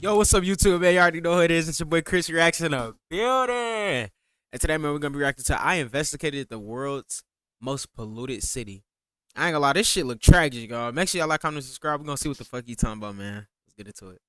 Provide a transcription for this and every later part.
Yo, what's up, YouTube, man? You already know who it is. It's your boy Chris Reaction to Building. And today, man, we're gonna be reacting to I investigated the world's most polluted city. I ain't gonna lie, this shit look tragic, y'all. Make sure y'all like, comment, and subscribe. We're gonna see what the fuck you talking about, man. Let's get into it.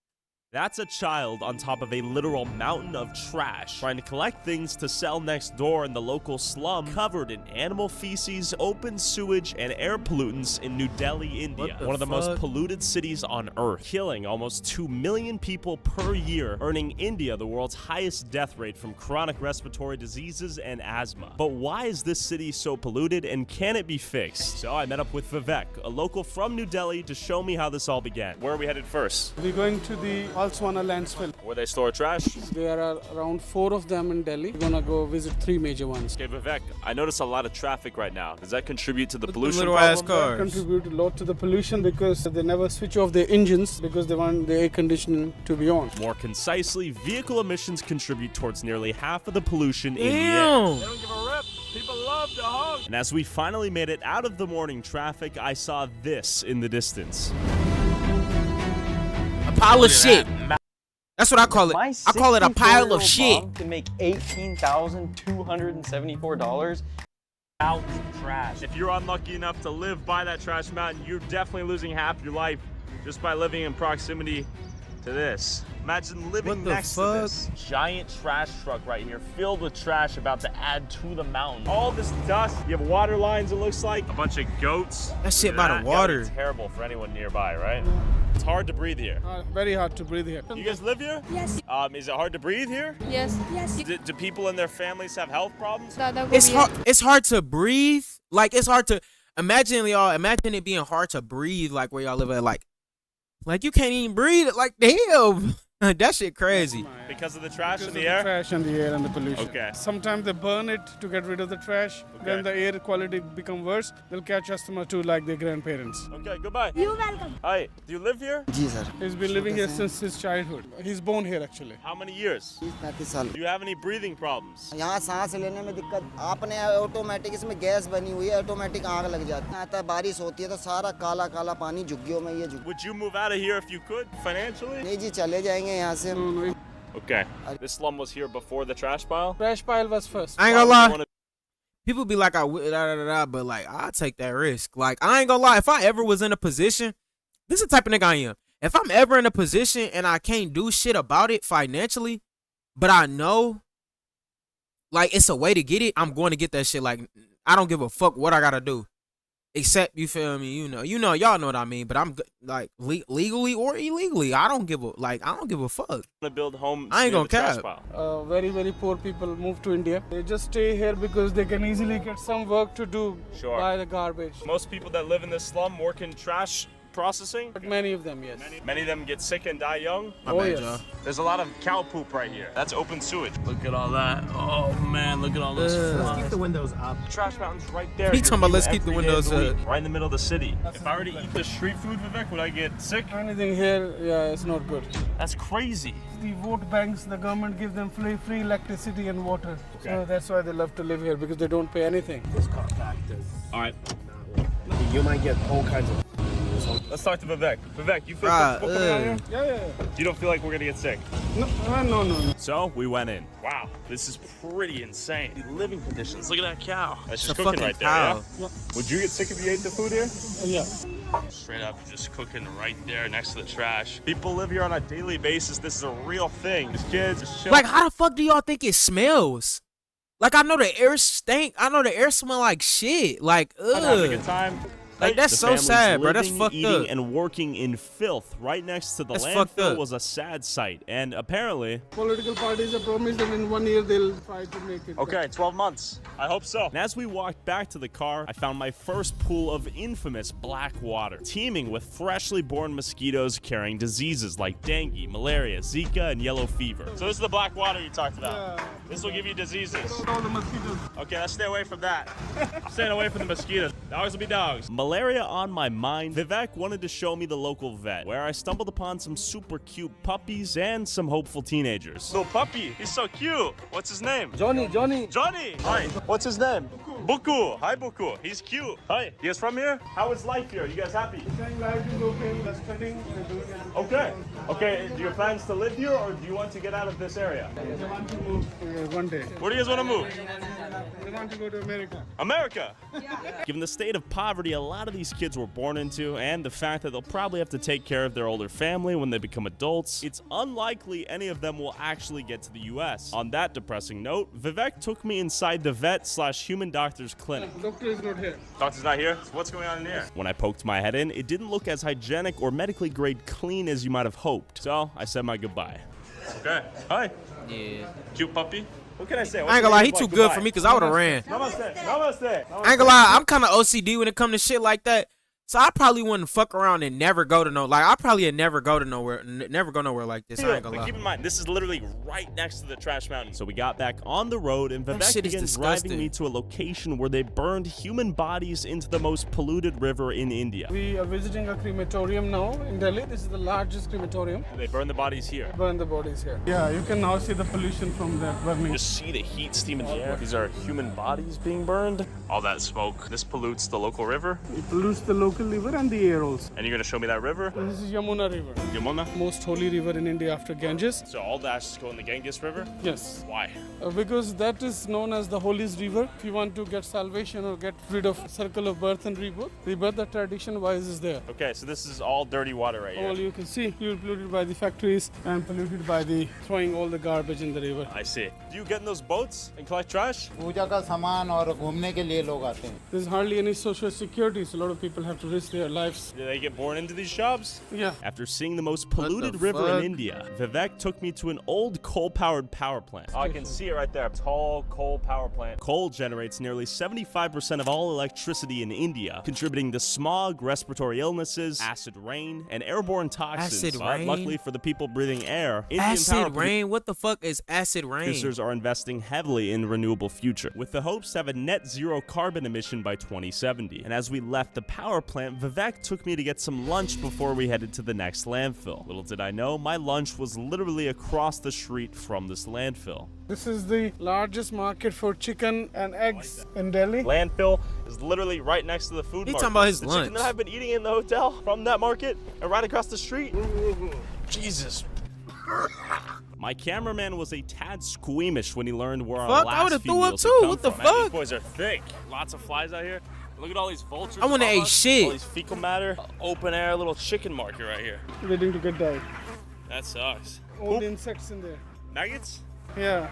That's a child on top of a literal mountain of trash, trying to collect things to sell next door in the local slum, covered in animal feces, open sewage, and air pollutants in New Delhi, India. One of the most polluted cities on Earth, killing almost 2 million people per year, earning India the world's highest death rate from chronic respiratory diseases and asthma. But why is this city so polluted, and can it be fixed? So I met up with Vivek, a local from New Delhi, to show me how this all began. Where are we headed first? We're going to the Alswana landfill. Where they store trash? There are around 4 of them in Delhi. We're gonna go visit 3 major ones. Okay, Vivek, I notice a lot of traffic right now. Does that contribute to the pollution little ass problem? cars. Contribute a lot to the pollution because they never switch off their engines because they want the air conditioning to be on. More concisely, vehicle emissions contribute towards nearly half of the pollution in the air. Damn. They don't give a rip. People love to hug. And as we finally made it out of the morning traffic, I saw this in the distance. A pile of shit. That's what I call it. I call it a pile of shit. Can make $18,274 out trash. If you're unlucky enough to live by that trash mountain, you're definitely losing half your life just by living in proximity to this. Imagine living next to this giant trash truck right here, filled with trash about to add to the mountain. All this dust, you have water lines, it looks like. A bunch of goats. That shit by the water. It's terrible for anyone nearby, right? It's hard to breathe here. Very hard to breathe here. You guys live here? Yes. Is it hard to breathe here? Yes. Yes. Do people and their families have health problems? It's hard. It's hard to breathe. Like, it's hard to imagine, y'all. Imagine it being hard to breathe, like where y'all live at. Like you can't even breathe. Like, damn. That shit crazy. Because of the trash in the The air? trash and the air and the pollution. Okay. Sometimes they burn it to get rid of the trash. When the air quality become worse, they'll catch asthma too, like their grandparents. Okay, goodbye. You're welcome. Hi, do you live here? जी sir He's been living here since his childhood. He's born here actually. How many years? 35 साल Do you have any breathing problems? यहाँ सांस लेने में दिक्कत आपने automatic इसमें gas बनी हुई है ऑटोमेटिक आग लग जाती है आता है बारिश होती है तो सारा काला काला पानी झुग्गियों में ये झुग्गी Would you move out of here if you could, financially? नहीं जी चले जाएंगे यहाँ से No. Okay. This slum was here before the trash pile? Trash pile was first. I ain't gonna lie. People be like, but like, I'll take that risk. Like, I ain't gonna lie. If I ever was in a position, this is the type of nigga I am. If I'm ever in a position and I can't do shit about it financially, but I know, like, it's a way to get it, I'm going to get that shit. Like, I don't give a fuck what I gotta do. Except, you feel me, y'all know what I mean. But I'm like legally or illegally, I don't give a fuck. To build homes. I ain't near Uh, gonna the trash cap. pile. Very, very poor people move to India. They just stay here because they can easily get some work to do Sure. by the garbage. Most people that live in this slum work in trash processing. But many of them, yes. Many of them get sick and die young. My Oh, bad, yes. y'all. There's a lot of cow poop right here. That's open sewage. Look at all that. Oh man, look at all this. Let's keep the windows up. Trash mountain's right there. He talking about let's keep the Every day windows of the up. week, right in the middle of the city. If I were to eat the street food, Vivek, would I get sick? Anything here, yeah, it's not good. That's crazy. The vote banks, the government gives them free electricity and water. Okay. So that's why they love to live here because they don't pay anything. All right. You might get all kinds of. Let's talk to Vivek. Vivek, you feel Right, comfortable coming out here? Yeah. You don't feel like we're gonna get sick? No. So we went in. Wow, this is pretty insane. The living conditions. Look at that cow. That's It's just a cooking fucking right there. cow. Yeah? Would you get sick if you ate the food here? Yeah. Straight up, just cooking right there next to the trash. People live here on a daily basis. This is a real thing. These kids just chill. Like, how the fuck do y'all think it smells? Like, I know the air stink. I know the air smell like shit. Like, I'm having a good ugh. time. Like, that's The so family's sad, bro. That's living, fucked eating, up. and working in filth right next to the That's fucked landfill up. was a sad sight. And apparently, Political parties have promised that in 1 year they'll try to make it. okay, 12 months. I hope so. And as we walked back to the car, I found my first pool of infamous black water, teeming with freshly born mosquitoes carrying diseases like dengue, malaria, Zika, and yellow fever. So this is the black water you talked about. Yeah. This will give you diseases. All the mosquitoes. Okay, let's stay away from that. I'm staying away from the mosquitoes. Dogs will be dogs. Malaria on my mind, Vivek wanted to show me the local vet, where I stumbled upon some super cute puppies and some hopeful teenagers. Little puppy, he's so cute. What's his name? Johnny. Johnny. Hi. What's his name? Buku. Hi, Buku. He's cute. Hi. You guys from here? How is life here? You guys happy? Okay. Okay. Do you have plans to live here, or do you want to get out of this area? I want to move one day. Where do you guys want to move? I want to go to America. America. Given the state of poverty a lot of these kids were born into, and the fact that they'll probably have to take care of their older family when they become adults, it's unlikely any of them will actually get to the US. On that depressing note, Vivek took me inside the vet/human doctor's clinic. Doctor is not here. Doctor's not here? So what's going on in here? When I poked my head in, it didn't look as hygienic or medically grade clean as you might have hoped. So I said my goodbye. Okay. Hi. Yeah. Cute puppy. What can I say? I ain't gonna lie, he too good for me because I would have ran. Namaste. Namaste. I ain't gonna lie, I'm kind of OCD when it comes to shit like that. So I probably wouldn't fuck around and never go to I probably never go nowhere like this. I ain't gonna But lie. keep in mind, this is literally right next to the trash mountain. So we got back on the road, and Vivek shit is began disgusting. driving me to a location where they burned human bodies into the most polluted river in India. We are visiting a crematorium now in Delhi. This is the largest crematorium. They burn the bodies here. Burn the bodies here. Yeah, you can now see the pollution from that burning. Just see the heat, steam in the air. These are human bodies being burned. All that smoke. This pollutes the local river. It pollutes the local river and the air also. And you're gonna show me that river? This is Yamuna River. Yamuna? Most holy river in India after Ganges. So all the ashes go in the Ganges River? Yes. Why? Because that is known as the holiest river. If you want to get salvation or get rid of circle of birth and rebirth, the tradition wise is there. Okay, so this is all dirty water right here. All you can see, you're polluted by the factories and polluted by the throwing all the garbage in the river. I see. Do you get in those boats and collect trash? पूजा का सामान और घूमने के लिए लोग आते हैं. There's hardly any social security, so a lot of people have to risk their lives. Do they get born into these jobs? Yeah. After seeing the most polluted river fuck? in India, Vivek took me to an old coal-powered power plant. Oh, I can see it right there. Tall coal power plant. Coal generates nearly 75% of all electricity in India, contributing to smog, respiratory illnesses, acid rain, and airborne toxins. Acid But rain? luckily for the people breathing air, Indian power Acid rain? What the fuck is acid rain? producers are investing heavily in renewable future, with the hopes to have a net zero carbon emission by 2070. And as we left the power plant, Vivek took me to get some lunch before we headed to the next landfill. Little did I know, my lunch was literally across the street from this landfill. This is the largest market for chicken and eggs in Delhi. Landfill is literally right next to the food He market. talking about his the lunch. chicken that I've been eating in the hotel from that market and right across the street. Jesus. My cameraman was a tad squeamish when he learned where our Fuck, I last would've few threw up meals had too. come What the from. Man, these fuck? boys are thick. Lots of flies out here. Look at all these vultures. I wanna above eat us. shit. All these fecal matter. Open air little chicken market right here. Waiting to get died. That sucks. All the insects in there. Maggots? Yeah.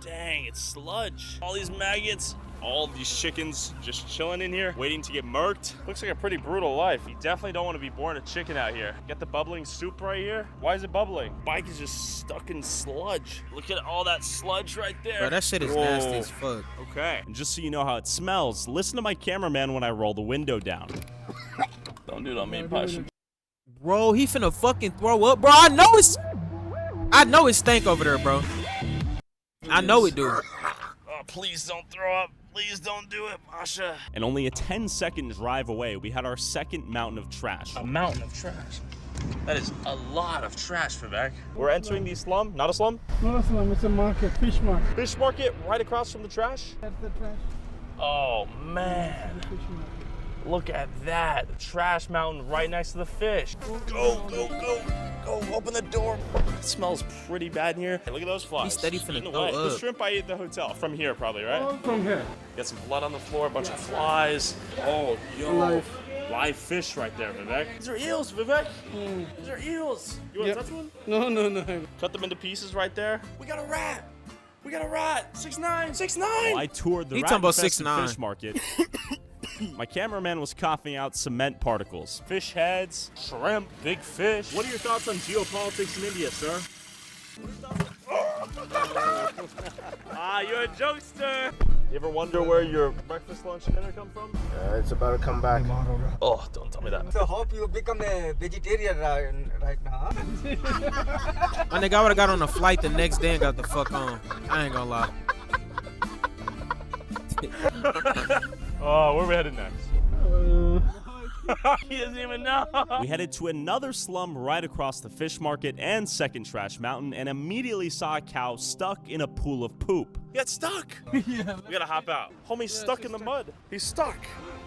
Dang, it's sludge. All these maggots. All these chickens just chilling in here, waiting to get murked. Looks like a pretty brutal life. You definitely don't want to be born a chicken out here. Get the bubbling soup right here. Why is it bubbling? Bike is just stuck in sludge. Look at all that sludge right there. Bro, that shit is Whoa. nasty as fuck. Okay. And just so you know how it smells, listen to my cameraman when I roll the window down. Don't do it on me, Pasha. Bro, he finna fucking throw up. Bro, I know it stank over there, bro. I know it do. Oh, please don't throw up. Please don't do it, Pasha. And only a 10-second drive away, we had our second mountain of trash. A mountain of trash. That is a lot of trash, Vivek. We're entering the slum. Not a slum. No, Islam, it's a market, fish market. Fish market right across from the trash. That's the trash. Oh, man. Fish market. Look at that. The trash mountain right next to the fish. Go, go, go. Go, open the door. It smells pretty bad in here. Hey, look at those flies. He's steady finna Eating throw away. The up. shrimp I ate at the hotel. From here, probably, right? All from here. Got some blood on the floor, a bunch of flies. Oh, yo. Live fish right there, Vivek. These are eels, Vivek. These are eels. You want to Yep. touch one? No, no, no. Cut them into pieces right there. We got a rat. We got a rat. 6'9". 6'9". I toured the He talking about rat-infested 6'9". fish market. My cameraman was coughing out cement particles. Fish heads, shrimp, big fish. What are your thoughts on geopolitics in India, sir? You're a jokester. You ever wonder where your breakfast, lunch, and dinner come from? It's about to come back. Oh, don't tell me that. So hope you become a vegetarian right now. My nigga, I would've got on a flight the next day and got the fuck on. I ain't gonna lie. Oh, where are we headed next? He doesn't even know. We headed to another slum right across the fish market and second trash mountain and immediately saw a cow stuck in a pool of poop. He got stuck. Yeah. We gotta hop out. Homie's stuck in the mud. He's stuck.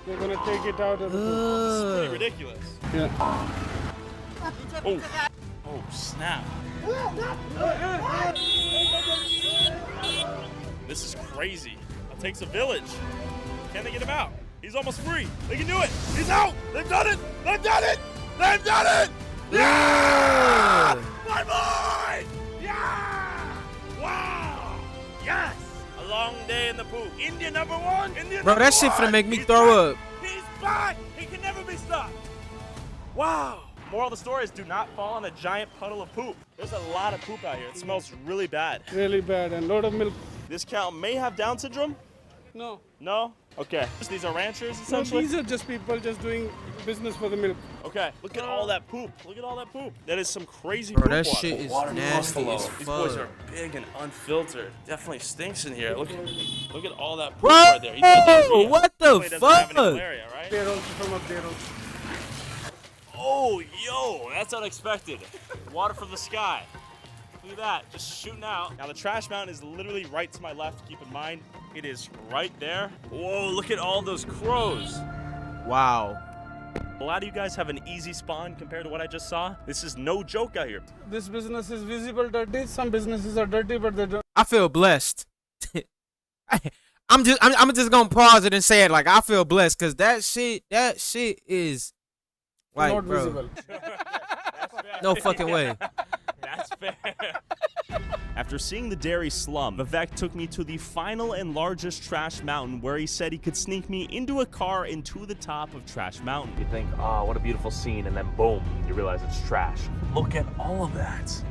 They're gonna take it out of the pool. This is pretty ridiculous. Yeah. Oh. Oh, snap. This is crazy. It takes a village. Can they get him out? He's almost free. They can do it. He's out. They've done it. They've done it. They've done it. Yeah! My boy! Yeah! Wow! Yes! A long day in the pool. India number one. India Bro, number that shit one. finna make me He's throw back. up. He's back. He can never be stopped. Wow. Moral of the story is do not fall in a giant puddle of poop. There's a lot of poop out here. It smells really bad. Really bad and load of milk. This cow may have Down syndrome. No. No? Okay. These are ranchers, No, essentially? these are just people just doing business for the milk. Okay. Look at all that poop. Look at all that poop. That is some crazy Bro, poop that water. shit is Water nasty buffalo. as These boys fuck. are big and unfiltered. Definitely stinks in here. Look at all that poop Bro, right there. He's got diarrhea. what the Definitely doesn't have any fuck? malaria, right? They're also from up there also. Oh, yo, that's unexpected. Water from the sky. Look at that, just shooting out. Now the trash mountain is literally right to my left. Keep in mind, it is right there. Whoa, look at all those crows. Wow. A lot of you guys have an easy spawn compared to what I just saw. This is no joke out here. This business is visible dirty. Some businesses are dirty, but they don't. I feel blessed. I'm just gonna pause it and say it like I feel blessed because that shit is like, not bro, visible. no fucking way. That's fair. After seeing the dairy slum, Vivek took me to the final and largest trash mountain where he said he could sneak me into a car into the top of Trash Mountain. You think, oh, what a beautiful scene, and then boom, you realize it's trash. Look at all of that.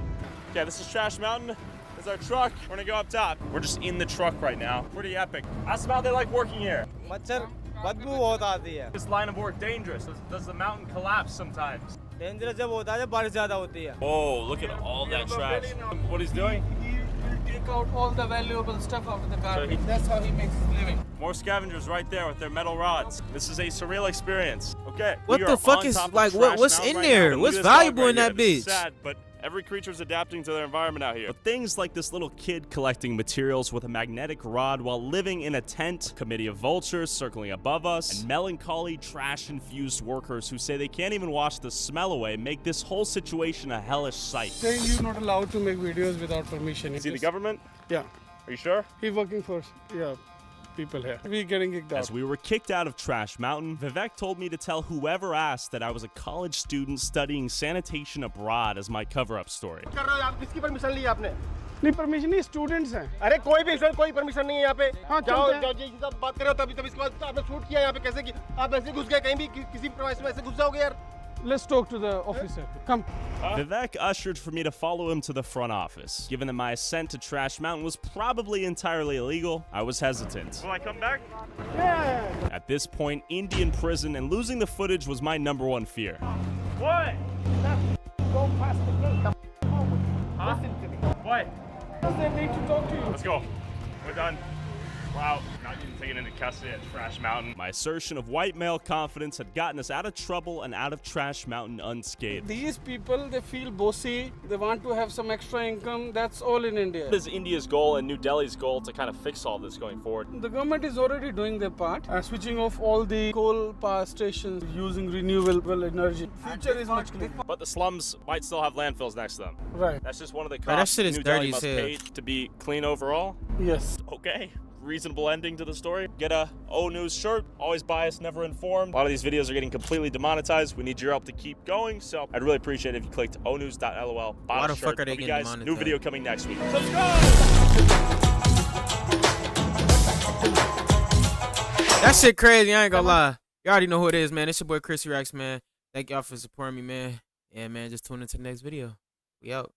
Okay, this is Trash Mountain. This is our truck. We're gonna go up top. We're just in the truck right now. Pretty epic. Ask them how they like working here. मच्छर बदबू बहुत आती है This line of work dangerous? Does the mountain collapse sometimes? Dangerous जब होता है जब बारिश ज्यादा होती है Oh, look at all that trash. What he's doing? He will take out all the valuable stuff out of the So garbage. he- That's how he makes his living. More scavengers right there with their metal rods. This is a surreal experience. Okay. What we the are fuck on is- top of like, Trash what's Mountain in right there? now, and What's look at this dog valuable in right that here. This is bitch? sad, but every creature's adapting to their environment out here. But things like this little kid collecting materials with a magnetic rod while living in a tent, committee of vultures circling above us, and melancholy, trash-infused workers who say they can't even wash the smell away make this whole situation a hellish sight. Saying you're not allowed to make videos without permission. Is he the government? Yeah. Are you sure? He's working for, people here. We're getting kicked out. As we were kicked out of Trash Mountain, Vivek told me to tell whoever asked that I was a college student studying sanitation abroad as my cover-up story. कर रहे हो आप किसकी permission ली आपने नहीं permission नहीं students हैं अरे कोई परमिशन नहीं है यहाँ पे हाँ, जाओ चलते हैं। जाओ ये सब बात कर रहे हो तभी इसके बाद आपने शूट किया यहाँ पे कैसे की आप ऐसे घुस गए कहीं भी किसी प्रवास में ऐसे घुस जाओगे यार Let's talk to the officer. Come. Vivek ushered for me to follow him to the front office. Given that my ascent to Trash Mountain was probably entirely illegal, I was hesitant. Will I come back? Yeah. At this point, Indian prison and losing the footage was my number one fear. What? Go past the gate. Huh? Listen to me. What? They need to talk to you. Let's go. We're done. Wow, not getting taken into custody at Trash Mountain. My assertion of white male confidence had gotten us out of trouble and out of Trash Mountain unscathed. These people, they feel bossy. They want to have some extra income. That's all in India. What is India's goal and New Delhi's goal to kind of fix all this going forward? The government is already doing their part, switching off all the coal power stations using renewable energy. Future is much cleaner. But the slums might still have landfills next to them. Right. That's just one of the Bro, that costs shit is New dirty Delhi as must hell. pay to be clean overall. Yes. Okay. Reasonable ending to the story. Get a O News shirt. Always biased, never informed. A lot of these videos are getting completely demonetized. We need your help to keep going. So I'd really appreciate it if you clicked onews.lol. Why the shirt. fuck are they Hope you getting guys, new demonetized? video coming next week. Subscribe! That shit crazy. I ain't gonna lie. You already know who it is, man. It's your boy Chrissy Rex, man. Thank y'all for supporting me, man. Yeah, man. Just tune into the next video. We out.